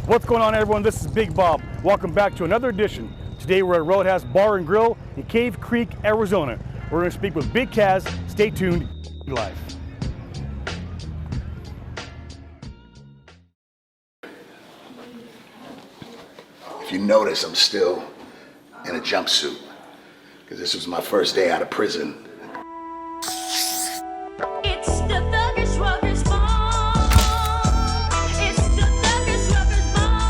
What's going on, everyone? This is Big Bob. Welcome back to another edition. Today we're at Roadhouse Bar and Grill in Cave Creek, Arizona. We're going to speak with Big Caz. Stay tuned. Live. If you notice, I'm still in a jumpsuit because this was my first day out of prison. It's the Thuggish Ruggers Ball. It's the Thuggish Ruggers Ball.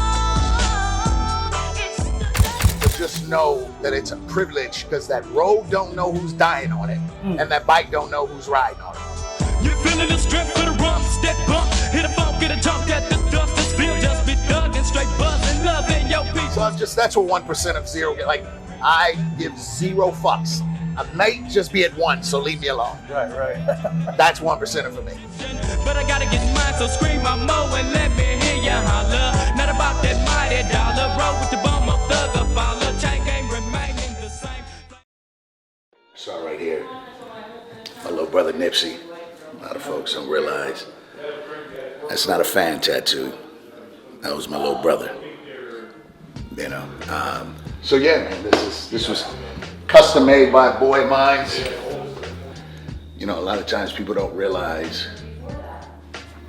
It's the But just know that it's a privilege because that road don't know who's dying on it, and that bike don't know who's riding on it. You're feeling the strength for the rump, step bump, hit a bump, get a jump, get the dust, this feel just be thugging, straight buzzing, loving your people. So that's what 1% of zero get. Like, I give zero fucks. I might just be at 1, so leave me alone. Right. That's 1% for me. But I gotta get mine, so scream my mo and let me hear ya holler. Not about that mighty dollar, roll with the bum of thugger, follow, chain game remaining the same. Saw right here, my little brother Nipsey. A lot of folks don't realize that's not a fan tattoo. That was my little brother. You know. So yeah, man, this was custom made by a boy of mine. You know, a lot of times people don't realize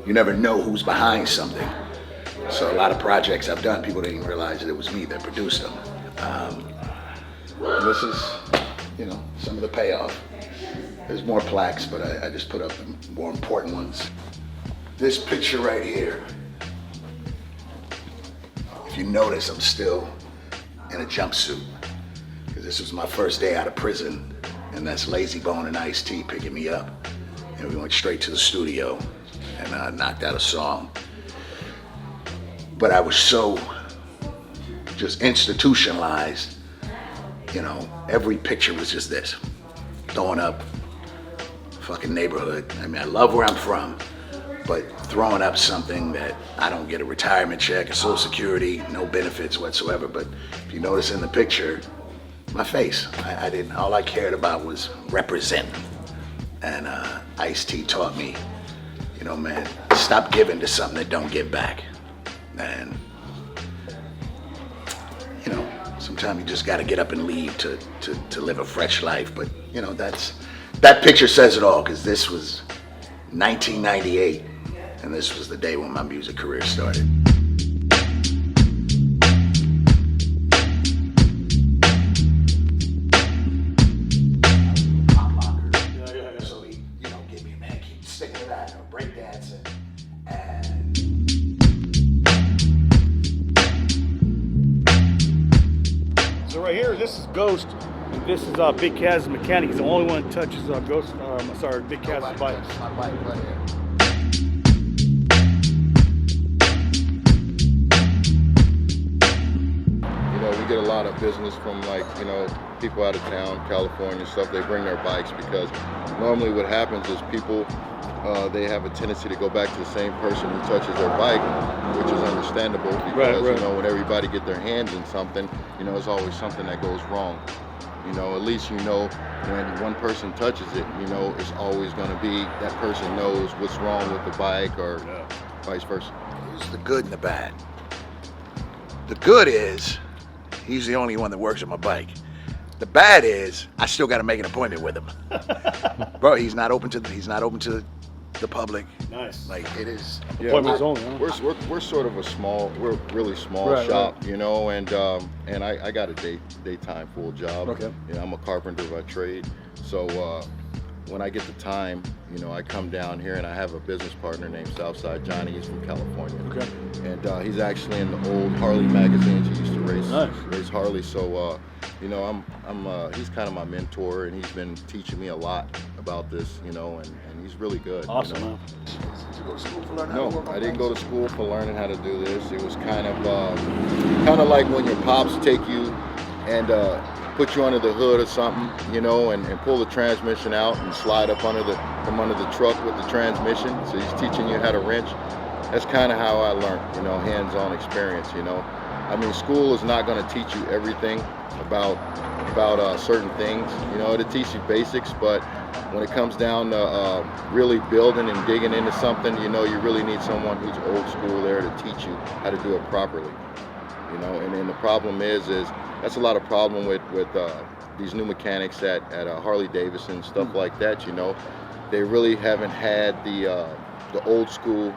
you never know who's behind something. So a lot of projects I've done, people didn't even realize that it was me that produced them. This is, you know, some of the payoff. There's more plaques, but I just put up the more important ones. This picture right here, if you notice, I'm still in a jumpsuit because this was my first day out of prison, and that's Lazy Bone and Ice-T picking me up, and we went straight to the studio and knocked out a song. But I was so just institutionalized, you know, every picture was just this, throwing up fucking neighborhood. I mean, I love where I'm from, but throwing up something that I don't get a retirement check, a social security, no benefits whatsoever. But if you notice in the picture, my face, I didn't, all I cared about was representing. And Ice-T taught me, you know, man, stop giving to something that don't give back. And, you know, sometimes you just gotta get up and leave to live a fresh life. But, you know, that picture says it all, because this was 1998, and this was the day when my music career started. So he, you know, give me, man, keep sticking to that, you know, breakdancing. And So right here, this is Ghost. And this is Big Caz mechanic. He's the only one that touches Big Caz's bike. my bike right here. You know, we get a lot of business from, like, you know, people out of town, California and stuff. They bring their bikes because normally what happens is people, they have a tendency to go back to the same person who touches their bike, which is understandable because, Right. you know, when everybody get their hands in something, you know, there's always something that goes wrong. You know, at least you know when one person touches it, you know, it's always going to be that person knows what's wrong with the bike or vice versa. Here's the good and the bad. The good is he's the only one that works on my bike. The bad is I still got to make an appointment with him. Bro, he's not open to the public. Nice. Like, it is. Yeah, Appointments only, huh? we're sort of we're really small Right, shop, you know, and I got a daytime full job. Okay. You know, I'm a carpenter by trade, so when I get the time, you know, I come down here and I have a business partner named Southside Johnny. He's from California. Okay. And he's actually in the old Harley magazines. He used to race Nice. Harley, so you know, he's kind of my mentor, and he's been teaching me a lot about this, you know, and he's really good. Awesome, you know? man. Did you go to school for learning how to No, work on I didn't bikes? go to school for learning how to do this. It was kind of like when your pops take you and put you under the hood or something, you know, and pull the transmission out and slide up from under the truck with the transmission. So he's teaching you how to wrench. That's kind of how I learned, you know, hands-on experience, you know. I mean, school is not going to teach you everything about certain things. You know, it'll teach you basics, but when it comes down to really building and digging into something, you know, you really need someone who's old school there to teach you how to do it properly. You know, and the problem is that's a lot of problem with these new mechanics at Harley Davidson, stuff like that. You know, they really haven't had the old school,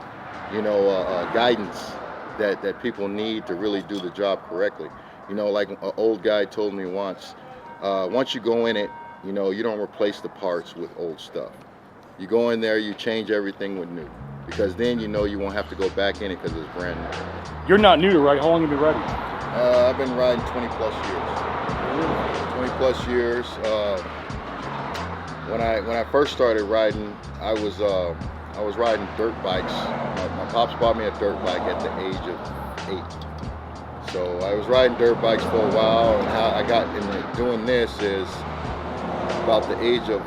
you know, guidance that people need to really do the job correctly. You know, like an old guy told me once you go in it, you know, you don't replace the parts with old stuff. You go in there, you change everything with new, because then you know you won't have to go back in it because it's brand new. You're not new to riding. How long have you been riding? I've been riding 20 plus years. 20 plus years. When I first started riding, I was riding dirt bikes. My pops bought me a dirt bike at the age of 8. So I was riding dirt bikes for a while, and how I got into doing this is about the age of,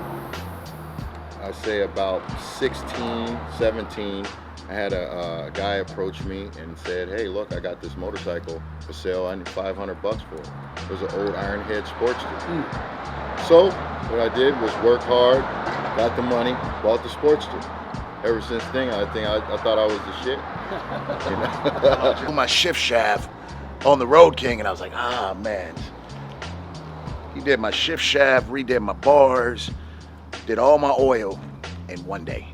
I say about 16, 17. I had a guy approach me and said, "Hey, look, I got this motorcycle for sale. I need $500 for it." It was an old Ironhead Sportster. So what I did was work hard, got the money, bought the Sportster. Ever since then, I thought I was the shit. You know? My shift shaft on the Road King, and I was like, ah, man. He did my shift shaft, redid my bars, did all my oil in one day.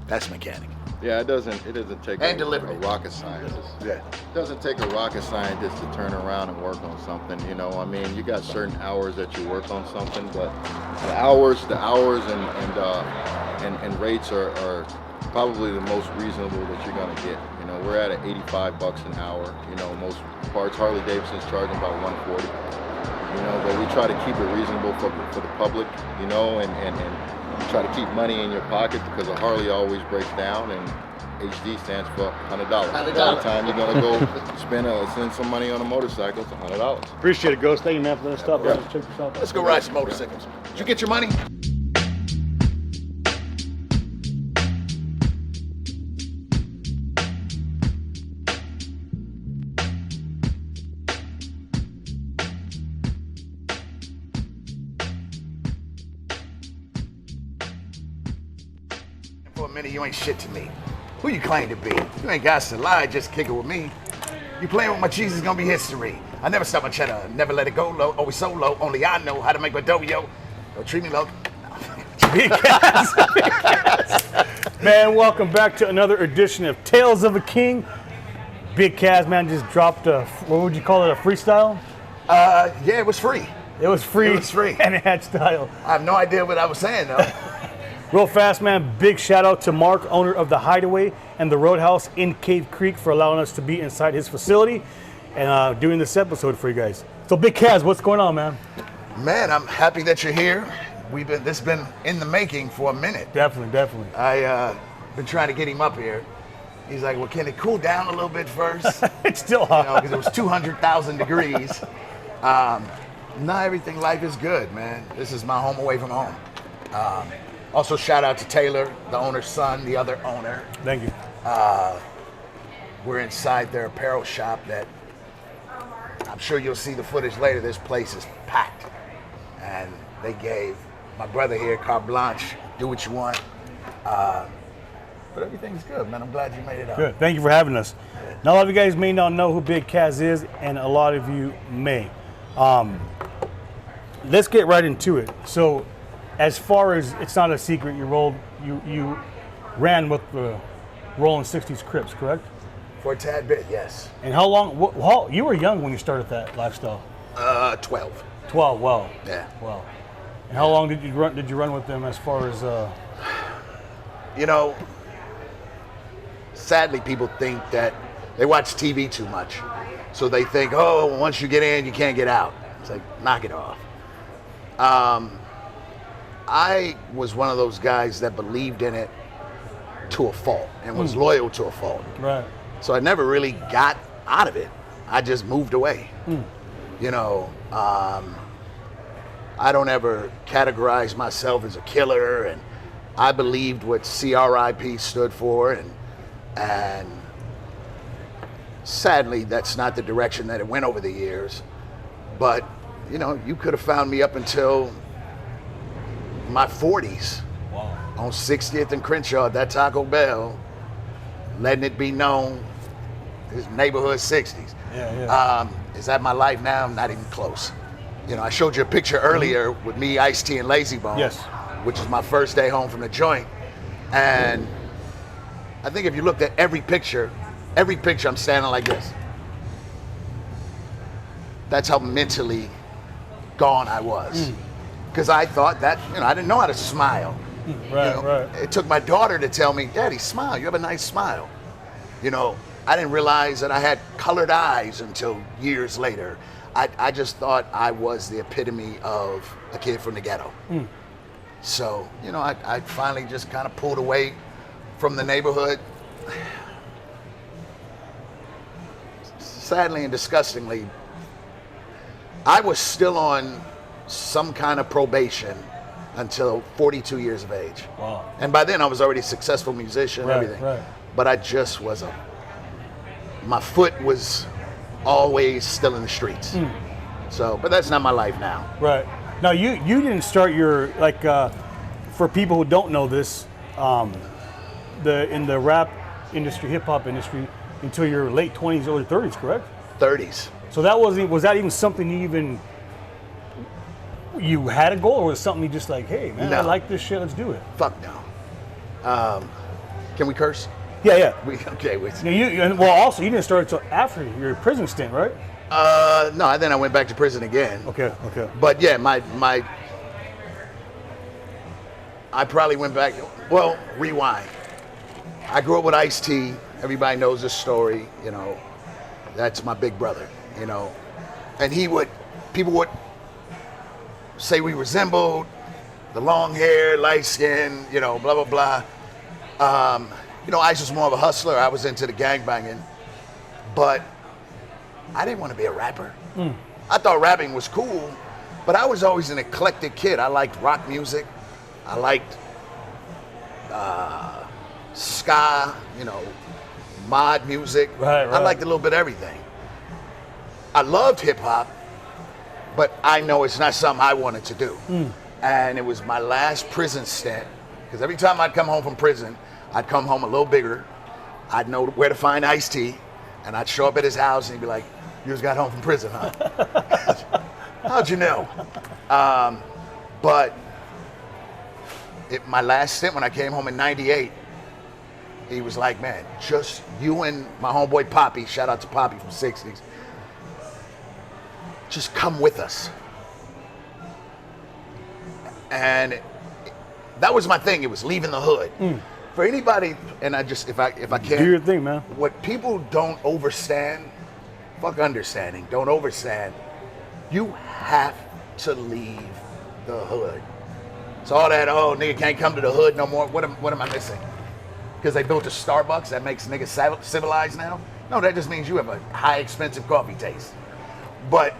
That's mechanic. Yeah, it doesn't take And a delivered it. rocket scientist. Yeah. It doesn't take a rocket scientist to turn around and work on something. You know, I mean, you got certain hours that you work on something, but the hours and rates are probably the most reasonable that you're gonna get. You know, we're at $85 an hour. You know, most parts Harley Davidson's charging about $140. You know, but we try to keep it reasonable for the public. You know, and try to keep money in your pocket, because a Harley always breaks down, and HD stands for $100. By the time you're gonna go spend some money on a motorcycle, it's $100. Appreciate it, Ghost. Thank you, man, for letting us stop by and check yourself out. Let's go ride some motorcycles. Did you get your money? For a minute, you ain't shit to me. Who you claim to be? You ain't got to lie, just kick it with me. You playing with my cheese is gonna be history. I never stop my cheddar, never let it go low, always so low. Only I know how to make my dough, yo. Don't treat me low. Big Caz. Big Caz. Man, welcome back to another edition of Tales of a King. Big Caz, man, just dropped a, what would you call it, a freestyle? Yeah, it was free. It was free. It was free. And it had style. I have no idea what I was saying though. Real fast, man, big shout out to Mark, owner of the Hideaway and the Roadhouse in Cave Creek, for allowing us to be inside his facility and doing this episode for you guys. So Big Caz, what's going on, man? Man, I'm happy that you're here. This has been in the making for a minute. Definitely. I been trying to get him up here. He's like, well, can it cool down a little bit first? It's still hot. You know, because it was 200,000 degrees. Not everything, life is good, man. This is my home away from home. Also, shout out to Taylor, the owner's son, the other owner. Thank you. We're inside their apparel shop that I'm sure you'll see the footage later. This place is packed. And they gave my brother here carte blanche, do what you want. But everything's good, man. I'm glad you made it up. Good. Thank you for having us. Now, a lot of you guys may not know who Big Caz is, and a lot of you may. Let's get right into it. So, as far as, it's not a secret, you ran with the Rolling 60s Crips, correct? For a tad bit, yes. And how long? You were young when you started that lifestyle. 12. 12. Wow. Yeah. Wow. And how long did you run with them? As far as You know, sadly, people think that they watch TV too much, so they think, oh, once you get in, you can't get out. It's like, knock it off. I was one of those guys that believed in it to a fault and was loyal to a fault. right? So I never really got out of it. I just moved away. You know, I don't ever categorize myself as a killer, and I believed what CRIP stood for, and sadly, that's not the direction that it went over the years. But, you know, you could have found me up until my 40s on 60th and Crenshaw at that Taco Bell, letting it be known, this neighborhood 60s. Is that my life now? Not even close. You know, I showed you a picture earlier with me, Ice-T, and Lazy Bone, Yes. which is my first day home from the joint. And I think if you looked at every picture I'm standing like this. That's how mentally gone I was. Because I thought that, you know, I didn't know how to smile. Right, You know, right. It took my daughter to tell me, Daddy, smile, you have a nice smile. You know, I didn't realize that I had colored eyes until years later. I just thought I was the epitome of a kid from the ghetto. So, you know, I finally just kind of pulled away from the neighborhood. Sadly and disgustingly, I was still on some kind of probation until 42 years of age. Wow. And by then I was already a successful musician and Right, everything. right. But I just wasn't. My foot was always still in the streets. So, but that's not my life now. Right. Now you didn't start your like for people who don't know this, in the rap industry, hip hop industry, until your late 20s, early 30s, correct? 30s. So that was that even something you had a goal, or was it something you just like, hey man, I No. like this shit, let's do it? Fuck no. Can we curse? Yeah. Okay. Well, also you didn't start until after your prison stint, right? No, then I went back to prison again. Okay. But yeah, I probably went back, well, rewind. I grew up with Ice-T. Everybody knows this story, you know. That's my big brother, you know. And people would say we resembled, the long hair, light skin, you know, blah, blah, blah. You know, Ice was more of a hustler. I was into the gangbanging. But I didn't want to be a rapper. I thought rapping was cool, but I was always an eclectic kid. I liked rock music. I liked ska, you know, mod music. Right. I liked a little bit of everything. I loved hip hop, but I know it's not something I wanted to do. And it was my last prison stint, because every time I'd come home from prison, I'd come home a little bigger. I'd know where to find Ice-T, and I'd show up at his house and he'd be like, "You just got home from prison, huh?" How'd you know? But my last stint, when I came home in '98, he was like, "Man, just you and my homeboy Poppy," shout out to Poppy from 60s, "just come with us." And that was my thing. It was leaving the hood. For anybody, and I just, if I can, Do your thing, man. what people don't understand, fuck understanding, don't understand, you have to leave the hood. So all that, oh, nigga can't come to the hood no more, what am I missing? Because they built a Starbucks that makes niggas civilized now? No, that just means you have a high expensive coffee taste. But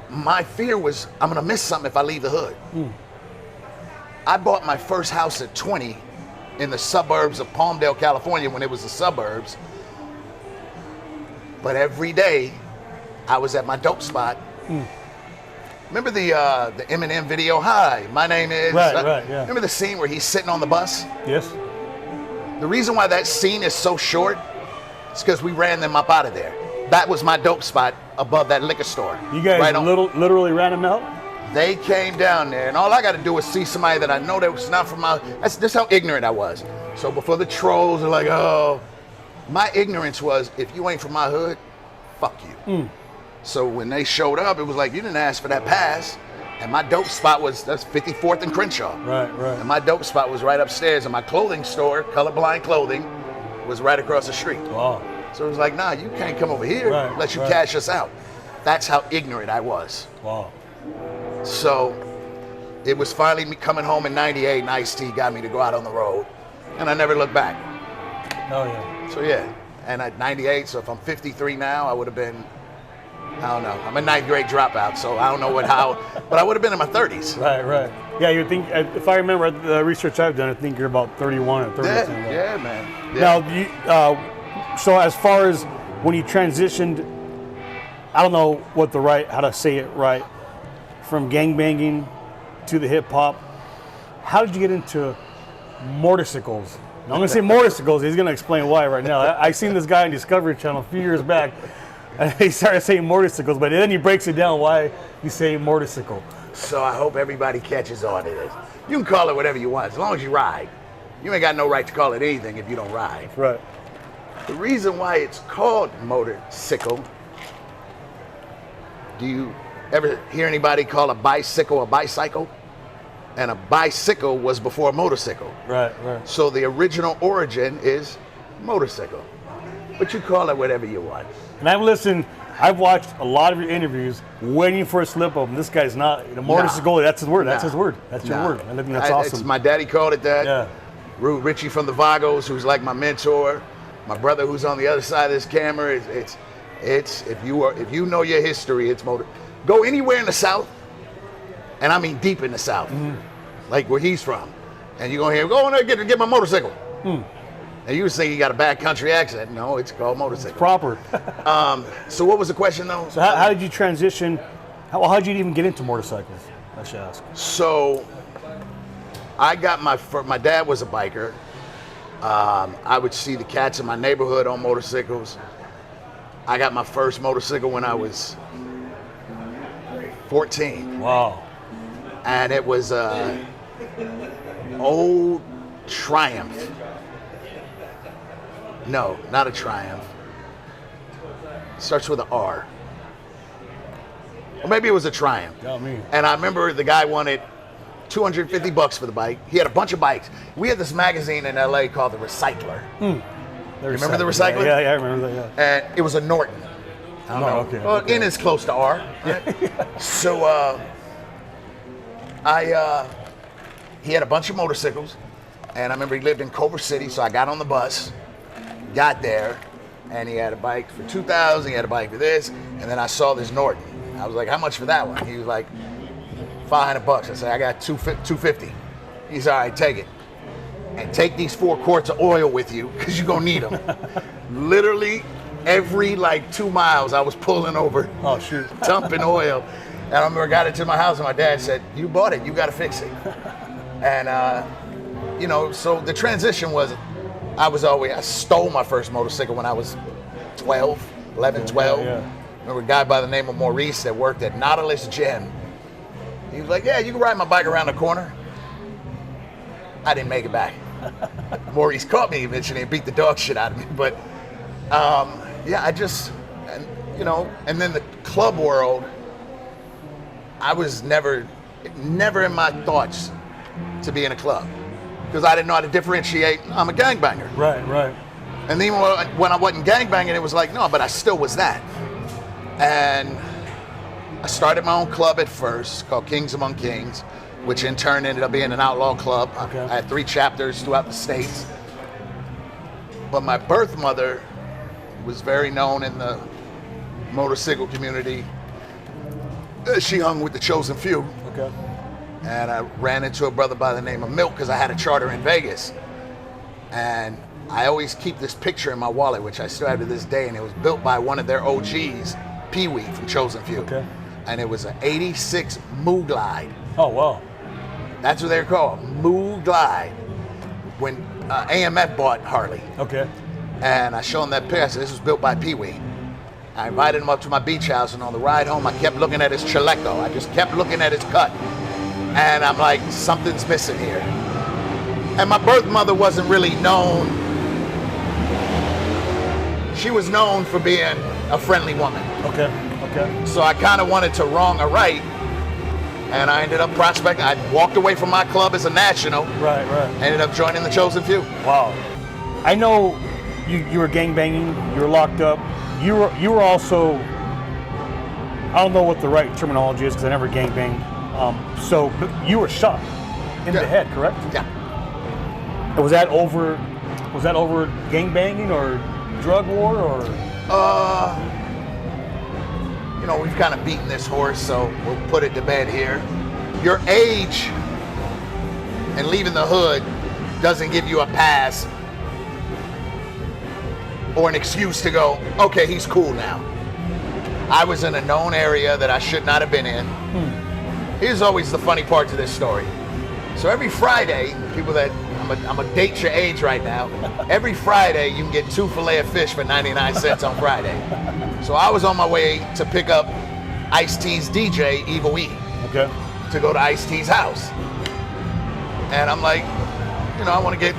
my fear was, I'm gonna miss something if I leave the hood. I bought my first house at 20 in the suburbs of Palmdale, California, when it was the suburbs. But every day, I was at my dope spot. Remember the Eminem video? Hi, my name is. Right, yeah. Remember the scene where he's sitting on the bus? Yes. The reason why that scene is so short is because we ran them up out of there. That was my dope spot above that liquor store. You guys right on. literally ran him out? They came down there, and all I got to do is see somebody that I know that was not from my. That's how ignorant I was. So before the trolls are like, oh, my ignorance was, if you ain't from my hood, fuck you. So when they showed up, it was like, you didn't ask for that pass. And my dope spot that's 54th and Crenshaw. Right. And my dope spot was right upstairs, and my clothing store, Colorblind Clothing, was right across the street. Wow. So it was like, nah, you can't come over here unless you cash us out. That's how ignorant I was. Wow. So it was finally me coming home in '98, and Ice-T got me to go out on the road, and I never looked back. Oh yeah. So yeah, and at '98, so if I'm 53 now, I would have been, I don't know, I'm a 9th grade dropout, so I don't know but I would have been in my 30s. Right. Yeah, you think, if I remember the research I've done, I think you're about 31 or 32. Yeah, man. Yeah. Now, So as far as when you transitioned, I don't know how to say it right, from gangbanging to the hip hop, how did you get into motorcycles? Now, I'm gonna say motorcycles. He's gonna explain why right now. I seen this guy on Discovery Channel a few years back, and he started saying motorcycles, but then he breaks it down why you say motorcycle. So I hope everybody catches on to this. You can call it whatever you want, as long as you ride. You ain't got no right to call it anything if you don't ride. Right. The reason why it's called motorcycle, do you ever hear anybody call a bicycle a bicycle? And a bicycle was before a motorcycle. Right, right. So the original origin is motorcycle. But you call it whatever you want. And I've watched a lot of your interviews waiting for a slip up. And this guy's not, the motorcycle, that's his word. That's his word. That's your word. I think that's awesome. My daddy called it that. Yeah. Richie from the Vagos, who's like my mentor. My brother who's on the other side of this camera. It's if you know your history, it's motor. Go anywhere in the South, and I mean deep in the South, like where he's from, and you're gonna hear, go on there, get my motorcycle. And you think you got a bad country accent. No, it's called motorcycle. Proper. So what was the question though? So how did you transition? How did you even get into motorcycles? I should ask. So I got my dad was a biker. I would see the cats in my neighborhood on motorcycles. I got my first motorcycle when I was 14. Wow. And it was a old Triumph. No, not a Triumph. It starts with an R. Or maybe it was a Triumph. Not me. And I remember the guy wanted $250 for the bike. He had a bunch of bikes. We had this magazine in LA called The Recycler. Remember The Recycler? Yeah, I remember that. Yeah. And it was a Norton. I don't know. Okay. Well, Okay. N is close to R. Right? So he had a bunch of motorcycles, and I remember he lived in Culver City, so I got on the bus, got there, and he had a bike for $2,000, he had a bike for this, and then I saw this Norton. I was like, how much for that one? He was like, $500. I said, I got $250. He's all right, take it. And take these 4 quarts of oil with you, because you're going to need them. Literally, every 2 miles, I was pulling over, dumping oil. And I remember I got it to my house, and my dad said, you bought it, you got to fix it. And, so the transition was, I stole my first motorcycle when I was 11, 12. Yeah. Remember a guy by the name of Maurice that worked at Nautilus Gym. He was like, yeah, you can ride my bike around the corner. I didn't make it back. Maurice caught me eventually and beat the dog shit out of me. But, and then the club world, I was never in my thoughts to be in a club because I didn't know how to differentiate. I'm a gangbanger. Right, right. And then when I wasn't gangbanging, it was like, no, but I still was that. And I started my own club at first called Kings Among Kings, which in turn ended up being an outlaw club. Okay. I had 3 chapters throughout the States. But my birth mother was very known in the motorcycle community. She hung with the chosen few. Okay. And I ran into a brother by the name of Milk because I had a charter in Vegas. And I always keep this picture in my wallet, which I still have to this day, and it was built by one of their OGs, Pee Wee from Chosen Few. Okay. And it was an 86 Moo Glide. Oh, wow. That's what they're called, Moo Glide. When AMF bought Harley. Okay. And I showed him that picture. I said, this was built by Pee Wee. I invited him up to my beach house, and on the ride home, I kept looking at his chaleco. I just kept looking at his cut. And I'm like, something's missing here. And my birth mother wasn't really known. She was known for being a friendly woman. Okay. Okay. So I kind of wanted to wrong her right. And I ended up prospecting. I walked away from my club as a national. Right, right. Ended up joining the Chosen Few. Wow. I know you were gangbanging, you were locked up. You were also, I don't know what the right terminology is because I never gangbanged. But you were shot in the head, correct? Yeah. Was that over gangbanging or drug war or? We've kind of beaten this horse, so we'll put it to bed here. Your age and leaving the hood doesn't give you a pass or an excuse to go, okay, he's cool now. I was in a known area that I should not have been in. Here's always the funny part to this story. So every Friday, people that, I'm gonna date your age right now. Every Friday, you can get 2 fillet of fish for 99 cents on Friday. So I was on my way to pick up Ice-T's DJ, Evil E, Okay. to go to Ice-T's house. And I'm like, you know, I want to get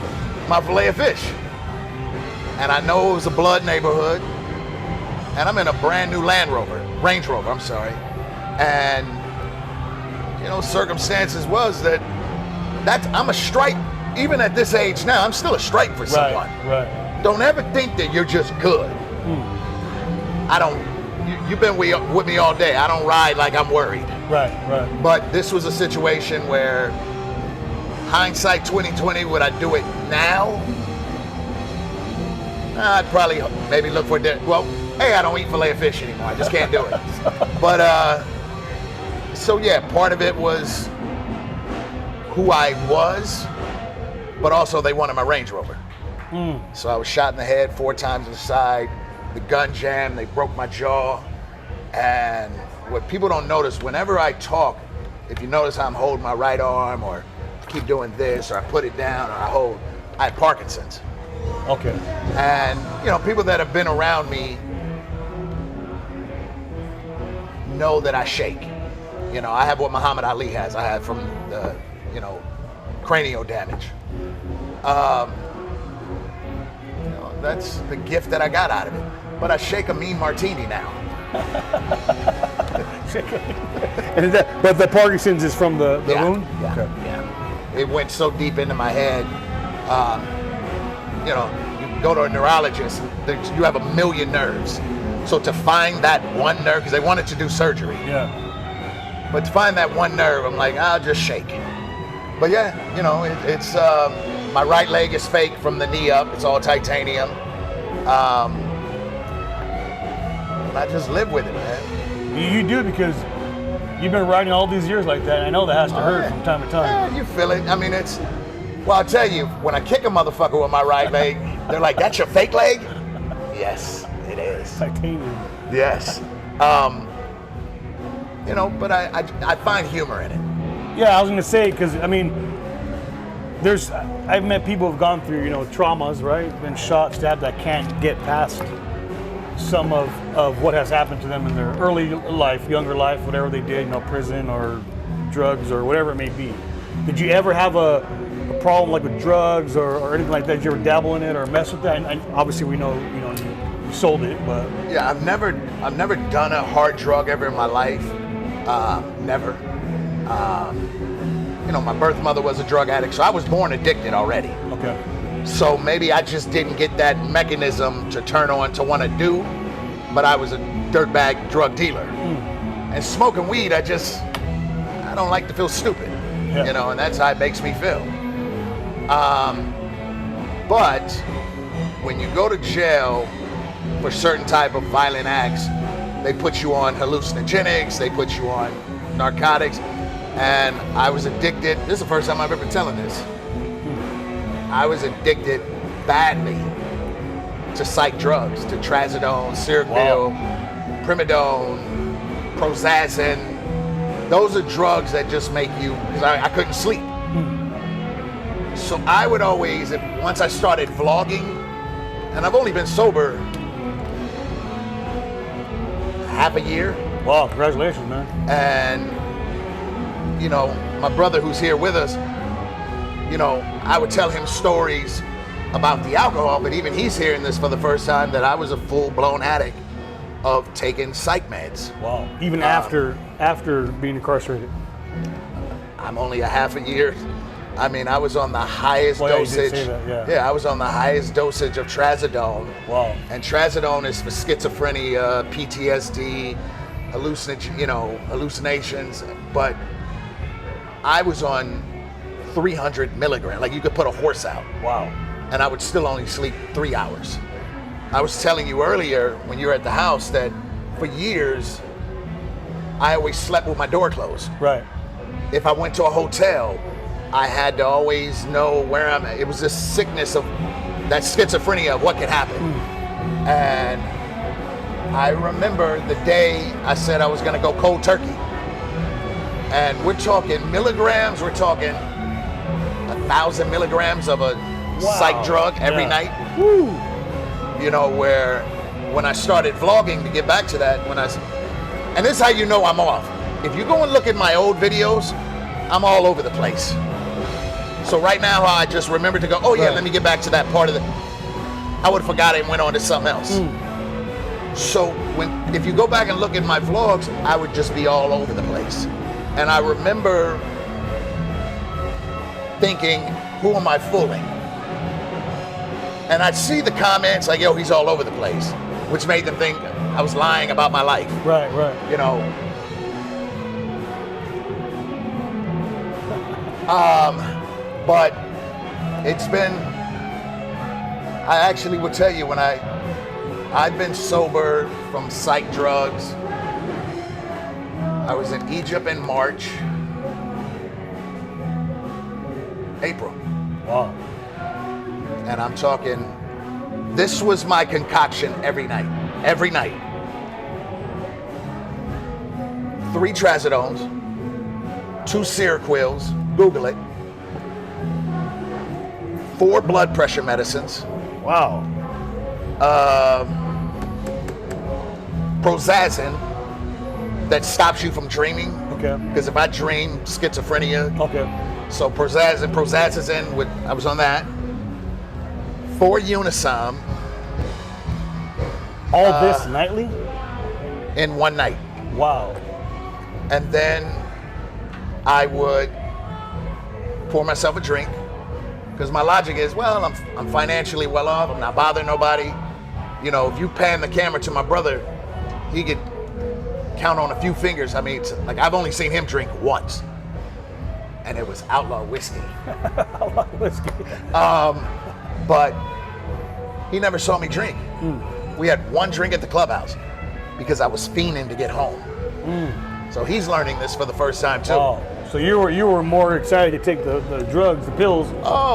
my fillet of fish. And I know it was a blood neighborhood. And I'm in a brand new Range Rover, I'm sorry. And, you know, circumstances was that I'm a strike. Even at this age now, I'm still a strike for someone. Right. Don't ever think that you're just good. I don't, you've been with me all day. I don't ride like I'm worried. Right. But this was a situation where, hindsight 2020, would I do it now? I'd probably maybe look for dinner. Well, hey, I don't eat fillet of fish anymore. I just can't do it. But, so yeah, part of it was who I was, but also they wanted my Range Rover. So I was shot in the head 4 times in the side. The gun jammed, they broke my jaw. And what people don't notice, whenever I talk, if you notice how I'm holding my right arm, or keep doing this, or I put it down, or I have Parkinson's. Okay. And, you know, people that have been around me know that I shake. You know, I have what Muhammad Ali has. I have from the, you know, cranial damage. You know, that's the gift that I got out of it. But I shake a mean martini now. But the Parkinson's is from the wound? Yeah, Okay. yeah. It went so deep into my head. You know, you go to a neurologist, you have 1 million nerves. So to find that one nerve, because they wanted to do surgery. Yeah. But to find that one nerve, I'm like, I'll just shake. But yeah, you know, it's my right leg is fake from the knee up. It's all titanium. And I just live with it, man. You do, because you've been riding all these years like that, and I know that has to hurt from time to time. Yeah, you feel it. I mean, well, I'll tell you, when I kick a motherfucker with my right leg, they're like, that's your fake leg? Yes, it is. Titanium. Yes. You know, but I find humor in it. Yeah, I was gonna say, because I mean, I've met people who've gone through, you know, traumas, right? Been shot, stabbed, that can't get past some of what has happened to them in their early life, younger life, whatever they did, you know, prison or drugs or whatever it may be. Did you ever have a problem like with drugs or anything like that? Did you ever dabble in it or mess with that? And obviously we know, you know, you sold it, but Yeah, I've never done a hard drug ever in my life. Never. You know, my birth mother was a drug addict, so I was born addicted already. okay. So maybe I just didn't get that mechanism to turn on to want to do, but I was a dirtbag drug dealer. And smoking weed, I don't like to feel stupid, Yeah. you know, and that's how it makes me feel. But when you go to jail for certain type of violent acts, they put you on hallucinogenics, they put you on narcotics, and I was addicted. This is the first time I've ever telling this. I was addicted badly to psych drugs, to trazodone, Seroquel, primidone, Prozazin. Those are drugs that just make you, because I couldn't sleep. So I would always, once I started vlogging, and I've only been sober half a year, Wow, congratulations, man. and you know, my brother who's here with us, you know, I would tell him stories about the alcohol, but even he's hearing this for the first time, that I was a full-blown addict of taking psych meds. Wow. Even after being incarcerated. I'm only a half a year. I mean, I was on the highest Well, yeah, you did dosage. say that, yeah. Yeah, I was on the highest dosage of trazodone. Wow. And trazodone is for schizophrenia, PTSD, hallucinations. But I was on 300 milligrams. Like you could put a horse out. Wow. And I would still only sleep 3 hours. I was telling you earlier when you were at the house that for years, I always slept with my door closed. Right. If I went to a hotel, I had to always know where I'm at. It was this sickness of that schizophrenia of what can happen. And I remember the day I said I was gonna go cold turkey. And we're talking milligrams, we're talking 1,000 milligrams of a psych drug every night. Woo. You know, where when I started vlogging, to get back to that, and this is how you know I'm off. If you go and look at my old videos, I'm all over the place. So right now, I just remembered to go, oh yeah, let me get back to that part of I would have forgot it and went on to something else. So if you go back and look at my vlogs, I would just be all over the place. And I remember thinking, who am I fooling? And I'd see the comments like, yo, he's all over the place, which made them think I was lying about my life. Right. You know. But it's been, I actually would tell you, when I've been sober from psych drugs. I was in Egypt in March, April. Wow. And I'm talking, this was my concoction every night. 3 trazodones, 2 Seroquels, Google it, 4 blood pressure medicines, Wow. Prozazin that stops you from dreaming. Okay. Because if I dream, schizophrenia. Okay. So Prozazin, I was on that. 4 Unisom All this nightly? in one night. Wow. And then I would pour myself a drink, because my logic is, well, I'm financially well off, I'm not bothering nobody. You know, if you pan the camera to my brother, he could count on a few fingers. I mean, it's like, I've only seen him drink once, and it was Outlaw whiskey. But he never saw me drink. We had 1 drink at the clubhouse because I was fiending to get home. So he's learning this for the first time too. Oh, so you were more excited to take the drugs, the pills,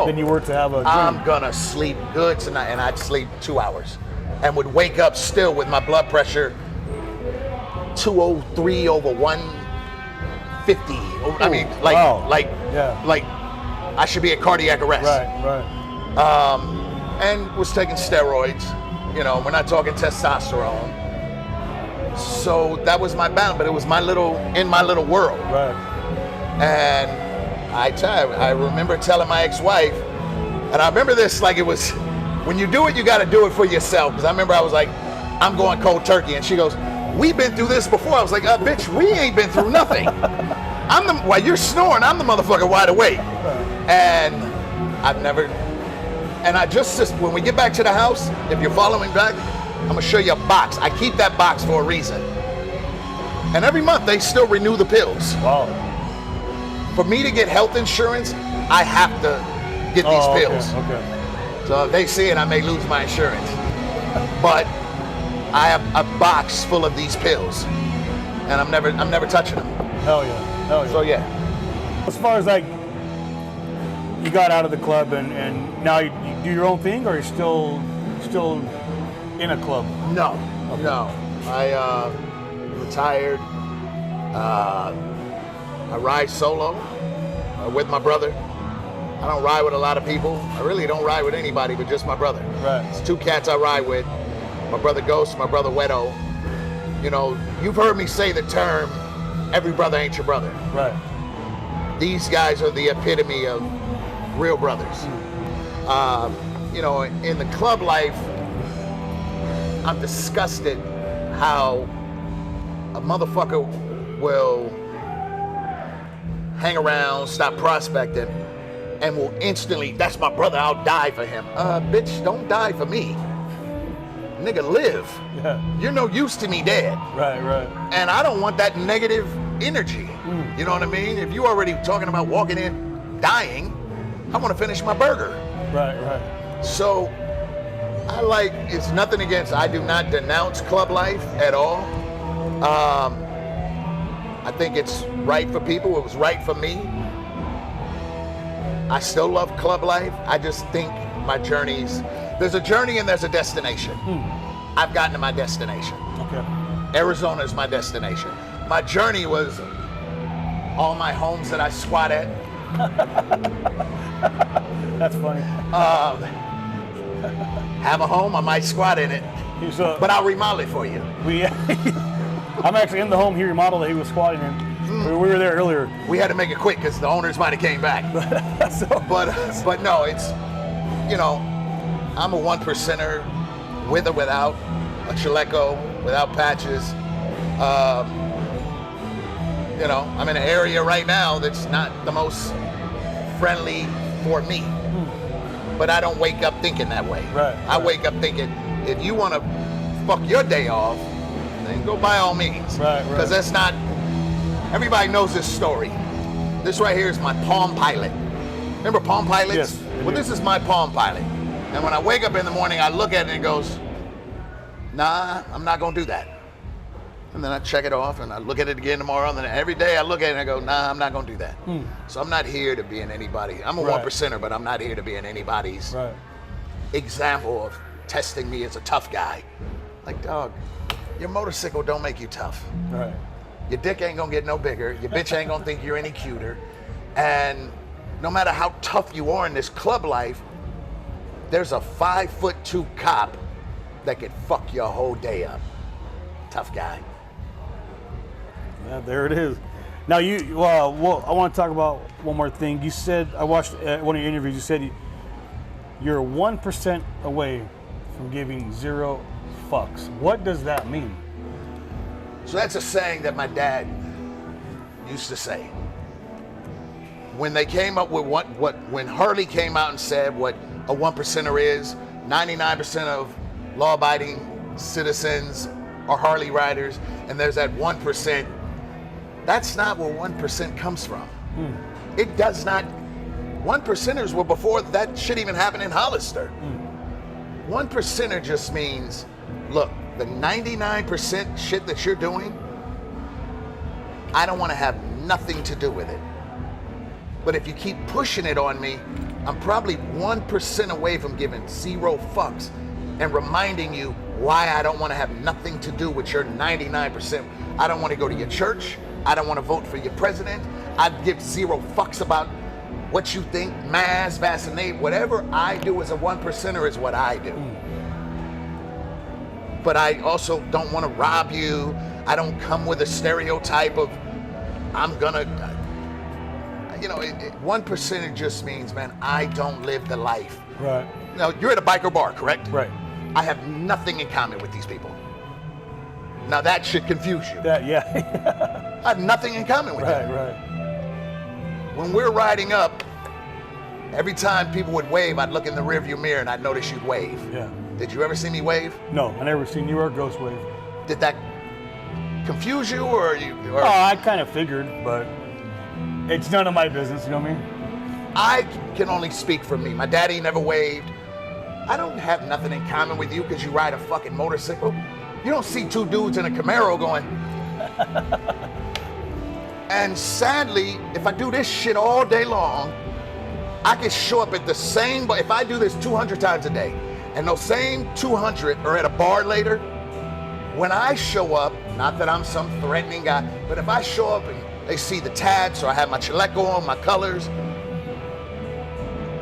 than you were to have a drink. I'm gonna sleep good tonight, and I'd sleep 2 hours, and would wake up still with my blood pressure 203 over 150. I mean, like I should be at cardiac arrest. Right. And was taking steroids. You know, we're not talking testosterone. So that was my bound, but it was in my little world. Right. And I remember telling my ex-wife, and I remember this like it was, when you do it, you got to do it for yourself. Because I remember I was like, I'm going cold turkey, and she goes, we've been through this before. I was like, bitch, we ain't been through nothing. While you're snoring, I'm the motherfucker wide awake. And I've never, and I just, when we get back to the house, if you're following back, I'm gonna show you a box. I keep that box for a reason. And every month they still renew the pills. Wow. For me to get health insurance, I have to get these pills. Okay. So if they see it, I may lose my insurance. But I have a box full of these pills, and I'm never touching them. Hell yeah. So yeah. As far as like, you got out of the club and now you do your own thing, or you're still in a club? No. I retired. I ride solo with my brother. I don't ride with a lot of people. I really don't ride with anybody but just my brother. Right. It's 2 cats I ride with. My brother Ghost, my brother Wedo. You know, you've heard me say the term, every brother ain't your brother. Right. These guys are the epitome of real brothers. You know, in the club life, I'm disgusted how a motherfucker will hang around, stop prospecting, and will instantly, that's my brother, I'll die for him. Bitch, don't die for me. Nigga, live. Yeah. You're no use to me dead. Right. And I don't want that negative energy. You know what I mean? If you already talking about walking in, dying, I want to finish my burger. Right. So it's nothing against, I do not denounce club life at all. I think it's right for people. It was right for me. I still love club life. I just think my journeys, there's a journey and there's a destination. I've gotten to my destination. Okay. Arizona is my destination. My journey was all my homes that I squat at. That's funny. Have a home, I might squat in it, He's, but I'll remodel it for you. I'm actually in the home he remodeled that he was squatting in. We were there earlier. We had to make it quick because the owners might have came back. But no, it's, you know, I'm a 1%er with or without a chaleco, without patches. You know, I'm in an area right now that's not the most friendly for me. But I don't wake up thinking that way. I wake up thinking, if you want to fuck your day off, then go by all means. Because that's not, everybody knows this story. This right here is my Palm Pilot. Remember Palm Pilots? Yes. Well, this is my Palm Pilot. And when I wake up in the morning, I look at it and it goes, nah, I'm not going to do that. And then I check it off and I look at it again tomorrow. And then every day I look at it and I go, nah, I'm not going to do that. So I'm not here to be in anybody. I'm a 1%er, but I'm not here to be in anybody's example of testing me as a tough guy. Like, dog, your motorcycle don't make you tough. Your dick ain't going to get no bigger. Your bitch ain't going to think you're any cuter. And no matter how tough you are in this club life, there's a 5'2" cop that could fuck your whole day up. Tough guy. Yeah, there it is. Now well, I want to talk about one more thing. You said, I watched one of your interviews, you said you're 1% away from giving 0 fucks. What does that mean? So that's a saying that my dad used to say. When they came up with when Hurley came out and said what a 1%er is, 99% of law-abiding citizens are Harley riders, and there's that 1%. That's not where 1% comes from. It does not. 1%ers were before that shit even happened in Hollister. 1%er just means, look, the 99% shit that you're doing, I don't want to have nothing to do with it. But if you keep pushing it on me, I'm probably 1% away from giving 0 fucks and reminding you why I don't want to have nothing to do with your 99%. I don't want to go to your church. I don't want to vote for your president. I'd give 0 fucks about what you think, mask, vaccinate, whatever I do as a 1%er is what I do. But I also don't want to rob you. I don't come with a stereotype of I'm gonna, you know, 1%er just means, man, I don't live the life. Now, you're at a biker bar, correct? I have nothing in common with these people. Now that should confuse you. I have nothing in common with them. When we're riding up, every time people would wave, I'd look in the rearview mirror and I'd notice you'd wave. Did you ever see me wave? No, I never seen you or Ghost wave. Did that confuse you or you? Oh, I kind of figured, but it's none of my business, you know what I mean? I can only speak for me. My daddy never waved. I don't have nothing in common with you because you ride a fucking motorcycle. You don't see 2 dudes in a Camaro going. And sadly, if I do this shit all day long, I can show up at the same, but if I do this 200 times a day, and those same 200 are at a bar later, when I show up, not that I'm some threatening guy, but if I show up and they see the tats or I have my chaleco on, my colors,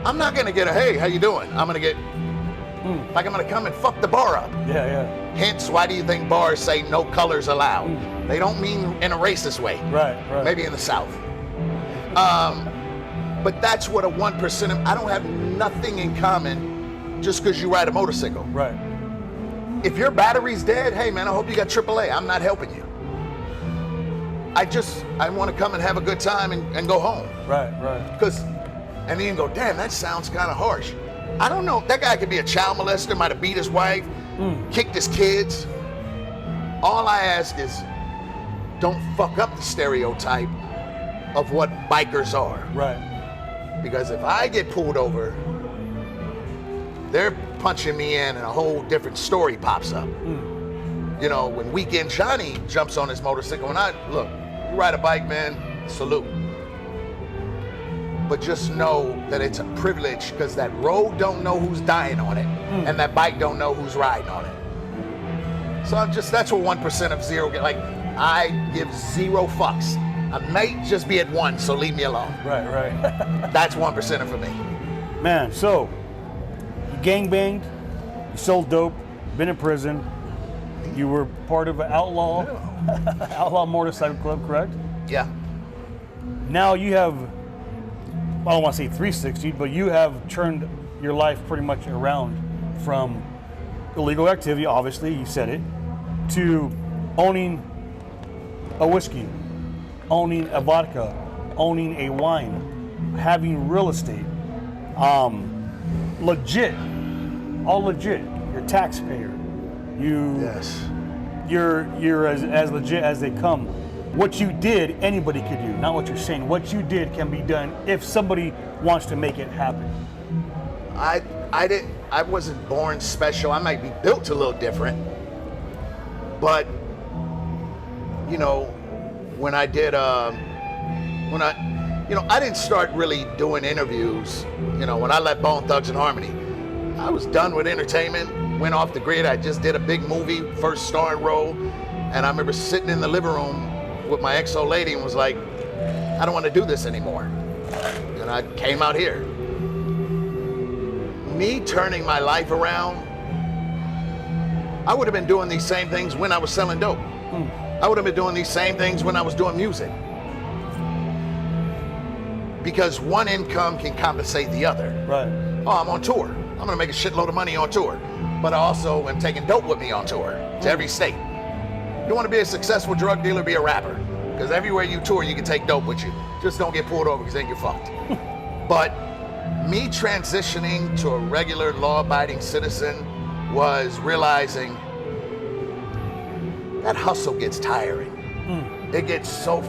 I'm not gonna get a, hey, how you doing? I'm gonna get, like I'm gonna come and fuck the bar up. Hence, why do you think bars say no colors allowed? They don't mean in a racist way. Maybe in the South. But that's what a 1%, I don't have nothing in common just because you ride a motorcycle. If your battery's dead, hey man, I hope you got AAA. I'm not helping you. I want to come and have a good time and go home. Because, and then you can go, damn, that sounds kind of harsh. I don't know, that guy could be a child molester, might have beat his wife, kicked his kids. All I ask is, don't fuck up the stereotype of what bikers are. Because if I get pulled over, they're punching me in and a whole different story pops up. You know, when Weekend Johnny jumps on his motorcycle, and look, you ride a bike, man, salute. But just know that it's a privilege because that road don't know who's dying on it, and that bike don't know who's riding on it. So that's what 1% of zero get. Like, I give 0 fucks. I might just be at 1, so leave me alone. Right. That's 1% for me. Man, so you gangbanged, you sold dope, been in prison, you were part of an outlaw motorcycle club, correct? Yeah. Now you have, I don't want to say 360, but you have turned your life pretty much around from illegal activity, obviously, you said it, to owning a whiskey, owning a vodka, owning a wine, having real estate. Legit, all legit. You're a taxpayer. Yes. You're as legit as they come. What you did, anybody could do. Not what you're saying. What you did can be done if somebody wants to make it happen. I wasn't born special. I might be built a little different, but you know, when I did, I didn't start really doing interviews. You know, when I left Bone Thugs and Harmony, I was done with entertainment. Went off the grid. I just did a big movie, first starring role, and I remember sitting in the living room with my ex-old lady and was like, I don't want to do this anymore. And I came out here. Me turning my life around, I would have been doing these same things when I was selling dope. I would have been doing these same things when I was doing music. Because one income can compensate the other. Right. Oh, I'm on tour. I'm gonna make a shitload of money on tour. But I also am taking dope with me on tour to every state. You wanna be a successful drug dealer, be a rapper. Because everywhere you tour, you can take dope with you. Just don't get pulled over because then you're fucked. But me transitioning to a regular law-abiding citizen was realizing that hustle gets tiring. It gets so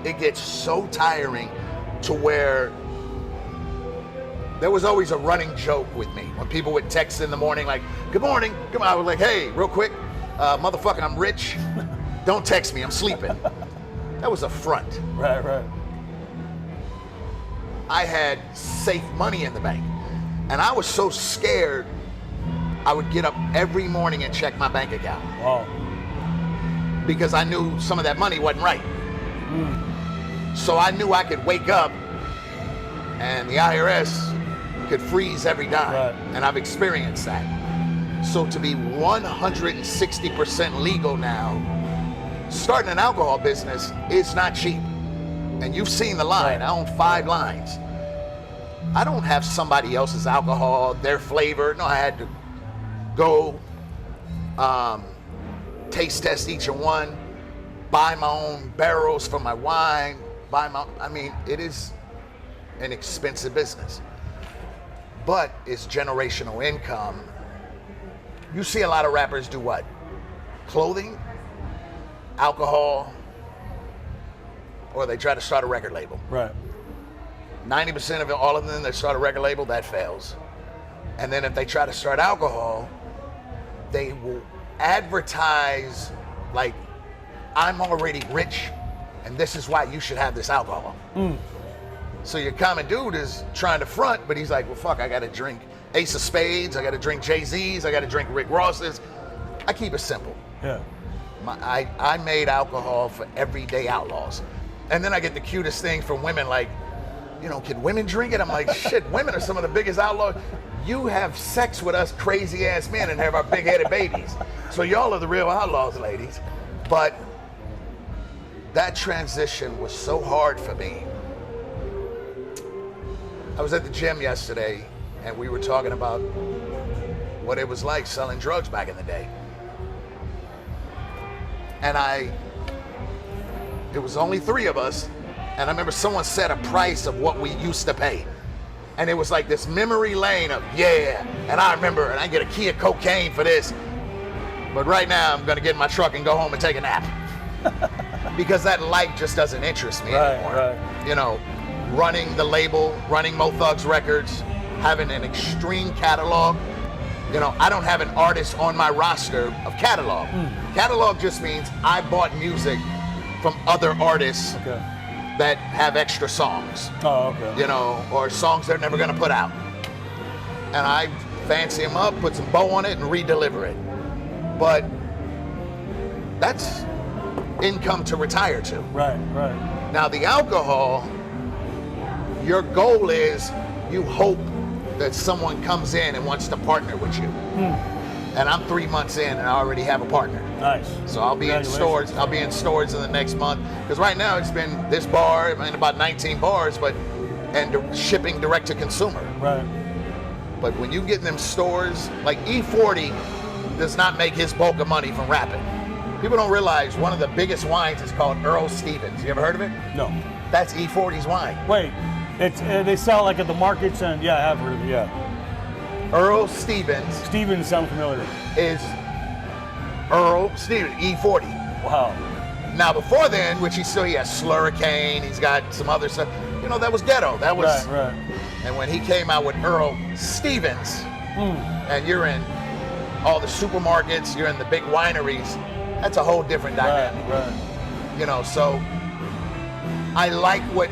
it gets so tiring to where there was always a running joke with me when people would text in the morning like, good morning, come on. I was like, hey, real quick, motherfucker, I'm rich. Don't text me, I'm sleeping. That was a front. Right. I had safe money in the bank. And I was so scared, I would get up every morning and check my bank account. Wow. Because I knew some of that money wasn't right. So I knew I could wake up and the IRS could freeze every dime. Right. And I've experienced that. So to be 160% legal now, starting an alcohol business is not cheap. And you've seen the line. Right. I own 5 lines. I don't have somebody else's alcohol, their flavor. No, I had to go taste test each one, buy my own barrels for my wine, it is an expensive business. But it's generational income. You see a lot of rappers do what? Clothing, alcohol, or they try to start a record label. Right. 90% of all of them that start a record label, that fails. And then if they try to start alcohol, they will advertise like, I'm already rich and this is why you should have this alcohol. So your common dude is trying to front, but he's like, well, fuck, I gotta drink Ace of Spades, I gotta drink Jay-Z's, I gotta drink Rick Ross's. I keep it simple. Yeah. I made alcohol for everyday outlaws. And then I get the cutest thing from women like, can women drink it? I'm like, shit, women are some of the biggest outlaws. You have sex with us crazy ass men and have our big headed babies. So y'all are the real outlaws, ladies. But that transition was so hard for me. I was at the gym yesterday and we were talking about what it was like selling drugs back in the day. And it was only 3 of us. And I remember someone said a price of what we used to pay. And it was like this memory lane of, yeah. And I remember, and I get a key of cocaine for this. But right now I'm gonna get in my truck and go home and take a nap. Because that life just doesn't interest me anymore. Right. Running the label, running Mo Thugs Records, having an extreme catalog. I don't have an artist on my roster of catalog. Catalog just means I bought music from other artists that have extra songs. Oh, okay. Or songs they're never gonna put out. And I fancy them up, put some bow on it, and re-deliver it. but that's income to retire to. Right. Now the alcohol, your goal is you hope that someone comes in and wants to partner with you. And I'm 3 months in and I already have a partner. Nice. So I'll be in stores. I'll be in stores in the next month. Because right now it's been this bar and about 19 bars, and shipping direct to consumer. Right. But when you get in them stores, like E40 does not make his bulk of money from rapping. People don't realize one of the biggest wines is called Earl Stevens. You ever heard of it? No. That's E40's wine. Wait, it's they sell like at the markets and yeah, I have heard of it. Yeah. Earl Stevens Steven sounds familiar. is Earl Stevens, E40. Wow. Now before then, which he has Slurricane, he's got some other stuff. You know, that was ghetto. That was Right. And when he came out with Earl Stevens, and you're in all the supermarkets, you're in the big wineries, that's a whole different dynamic. Right. You know, so I like what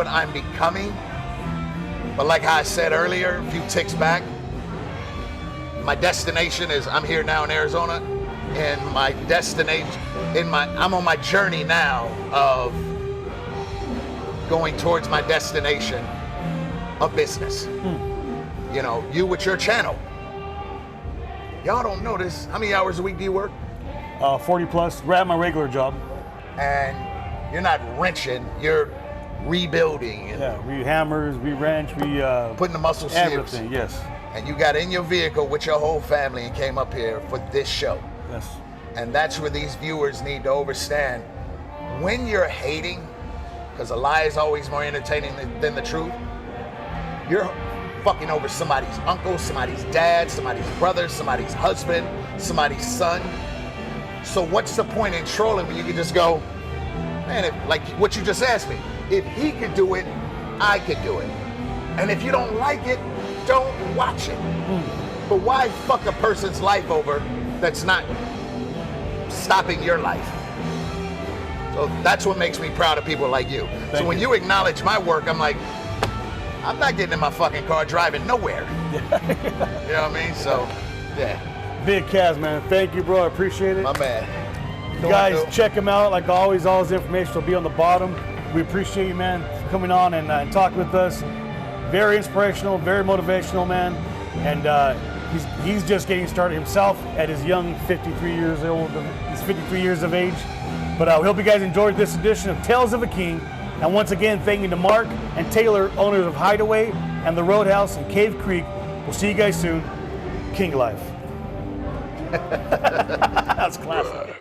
I'm becoming, but like how I said earlier, a few ticks back, my destination is I'm here now in Arizona, and my destination I'm on my journey now of going towards my destination of business. You know, you with your channel. Y'all don't notice how many hours a week do you work? 40 plus. Right at my regular job. And you're not wrenching, you're rebuilding and Yeah, we hammers, we wrench, we putting the muscle sleeves. everything. Yes. And you got in your vehicle with your whole family and came up here for this show. Yes. And that's where these viewers need to understand. When you're hating, because a lie is always more entertaining than the truth, you're fucking over somebody's uncle, somebody's dad, somebody's brother, somebody's husband, somebody's son. So what's the point in trolling when you can just go, man, like what you just asked me, if he could do it, I could do it. And if you don't like it, don't watch it. But why fuck a person's life over that's not stopping your life? So that's what makes me proud of people like you. So when you acknowledge my work, I'm like, I'm not getting in my fucking car driving nowhere. You know what I mean? So, yeah. Big Caz, man. Thank you, bro. I appreciate it. My man. You guys, check him out. Like always, all his information will be on the bottom. We appreciate you, man, for coming on and talking with us. Very inspirational, very motivational, man. And he's just getting started himself at his young 53 years old. He's 53 years of age. But we hope you guys enjoyed this edition of Tales of a King. And once again, thank you to Mark and Taylor, owners of Hideaway and the Roadhouse in Cave Creek. We'll see you guys soon. King Life. That's classic.